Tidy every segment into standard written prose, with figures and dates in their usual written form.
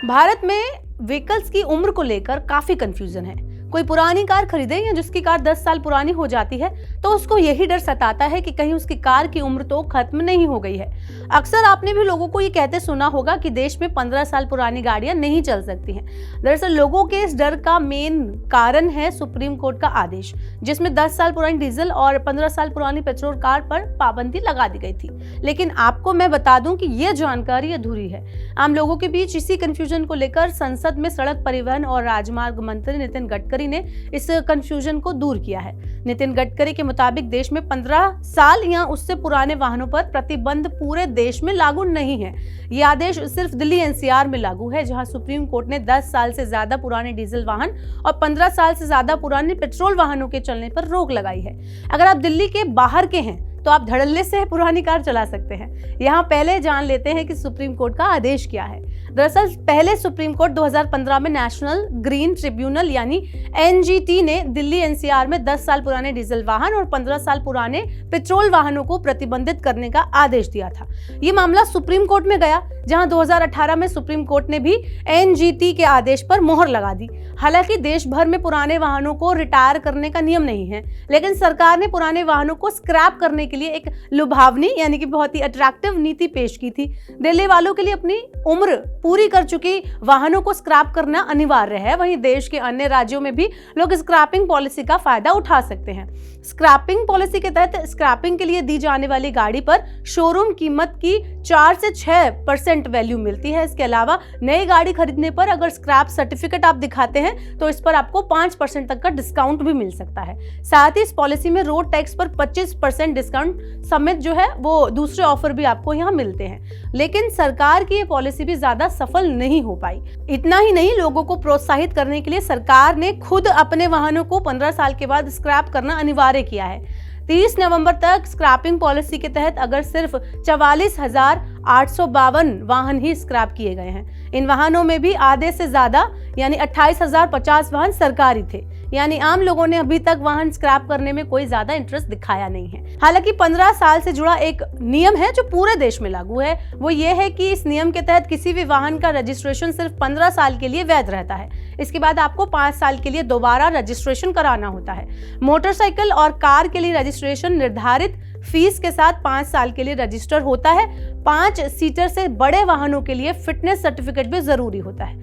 भारत में व्हीकल्स की उम्र को लेकर काफी कंफ्यूजन है। कोई पुरानी कार खरीदे या जिसकी कार 10 साल पुरानी हो जाती है तो उसको यही डर सताता है कि कहीं उसकी कार की उम्र तो खत्म नहीं हो गई है। अक्सर आपने भी लोगों को ये कहते सुना होगा कि देश में 15 साल पुरानी गाड़ियां नहीं चल सकती हैं। दरअसल लोगों के इस डर का मेन कारण है सुप्रीम कोर्ट का आदेश, जिसमें 10 साल पुरानी डीजल और 15 साल पुरानी पेट्रोल कार पर पाबंदी लगा दी गई थी। लेकिन आपको मैं बता दूं कि ये जानकारी अधूरी है। आम लोगों के बीच इसी कंफ्यूजन को लेकर संसद में सड़क परिवहन और राजमार्ग मंत्री नितिन गडकरी ने इस कंफ्यूजन को दूर किया है। नितिन गडकरी के मुताबिक देश में 15 साल या उससे पुराने वाहनों पर प्रतिबंध पूरे देश में लागू नहीं है। ये आदेश सिर्फ दिल्ली एनसीआर में लागू है, जहां सुप्रीम कोर्ट ने 10 साल से ज्यादा पुराने डीजल वाहन और 15 साल से ज्यादा पुराने पेट्रोल वाहनों के चलने पर रोक लगाई है। अगर आप दिल्ली के बाहर के हैं तो आप धड़ल्ले से पुरानी कार चला सकते हैं। यहाँ पहले जान लेते हैं कि सुप्रीम कोर्ट का आदेश क्या है। दरअसल पहले सुप्रीम कोर्ट 2015 में नेशनल ग्रीन ट्रिब्यूनल यानी एनजीटी ने दिल्ली एनसीआर में 10 साल पुराने डीजल वाहन और 15 साल पुराने पेट्रोल वाहनों को प्रतिबंधित करने का आदेश दिया था। ये मामला सुप्रीम कोर्ट में गया, जहां 2018 में सुप्रीम कोर्ट ने भी एनजीटी के आदेश पर मोहर लगा दी। हालांकि देश भर में पुराने वाहनों को रिटायर करने का नियम नहीं है, लेकिन सरकार ने पुराने वाहनों को स्क्रैप करने के लिए एक लुभावनी यानी कि बहुत ही अट्रैक्टिव नीति पेश की थी। दिल्ली वालों के लिए अपनी उम्र पूरी कर चुकी वाहनों को स्क्रैप करना अनिवार्य है। वहीं देश के अन्य राज्यों में भी लोग स्क्रैपिंग पॉलिसी का फायदा उठा सकते हैं। स्क्रैपिंग पॉलिसी के तहत स्क्रैपिंग के लिए दी जाने वाली गाड़ी पर शोरूम कीमत की 4 से 6% वैल्यू मिलती है। इसके अलावा नई गाड़ी खरीदने पर अगर स्क्रैप सर्टिफिकेट आप दिखाते हैं तो इस पर आपको 5% तक का डिस्काउंट भी मिल सकता है। साथ ही इस पॉलिसी में रोड टैक्स पर 25% डिस्काउंट समेत जो है वो दूसरे ऑफर भी आपको यहाँ मिलते हैं। लेकिन सरकार की ये पॉलिसी भी ज्यादा सफल नहीं हो पाई। इतना ही नहीं, लोगों को प्रोत्साहित करने के लिए सरकार ने खुद अपने वाहनों को 15 साल के बाद स्क्रैप करना अनिवार्य किया है। 30 नवंबर तक स्क्रैपिंग पॉलिसी के तहत अगर सिर्फ 44,852 वाहन ही स्क्रैप किए गए हैं। इन वाहनों में भी आधे से ज्यादा यानी 28,050 वाहन सरकारी थे, यानी आम लोगों ने अभी तक वाहन स्क्रैप करने में कोई ज्यादा इंटरेस्ट दिखाया नहीं है। हालांकि 15 साल से जुड़ा एक नियम है जो पूरे देश में लागू है। वो ये है कि इस नियम के तहत किसी भी वाहन का रजिस्ट्रेशन सिर्फ 15 साल के लिए वैध रहता है। इसके बाद आपको 5 साल के लिए दोबारा रजिस्ट्रेशन कराना होता है। मोटरसाइकिल और कार के लिए रजिस्ट्रेशन निर्धारित फीस के साथ 5 साल के लिए रजिस्टर होता है। 5 सीटर से बड़े वाहनों के लिए फिटनेस सर्टिफिकेट भी जरूरी होता है।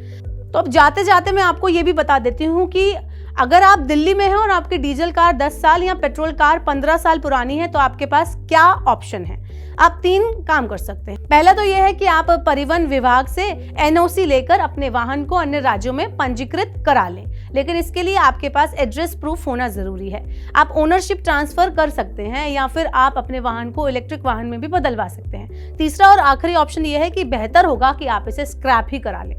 तो अब जाते जाते मैं आपको ये भी बता देती हूँ कि अगर आप दिल्ली में हैं और आपकी डीजल कार 10 साल या पेट्रोल कार 15 साल पुरानी है तो आपके पास क्या ऑप्शन है। आप 3 काम कर सकते हैं। पहला तो यह है कि आप परिवहन विभाग से एनओसी लेकर अपने वाहन को अन्य राज्यों में पंजीकृत करा लें, लेकिन इसके लिए आपके पास एड्रेस प्रूफ होना जरूरी है। आप ओनरशिप ट्रांसफर कर सकते हैं या फिर आप अपने वाहन को इलेक्ट्रिक वाहन में भी बदलवा सकते हैं। तीसरा और आखिरी ऑप्शन यह है कि बेहतर होगा कि आप इसे स्क्रैप ही करा लें।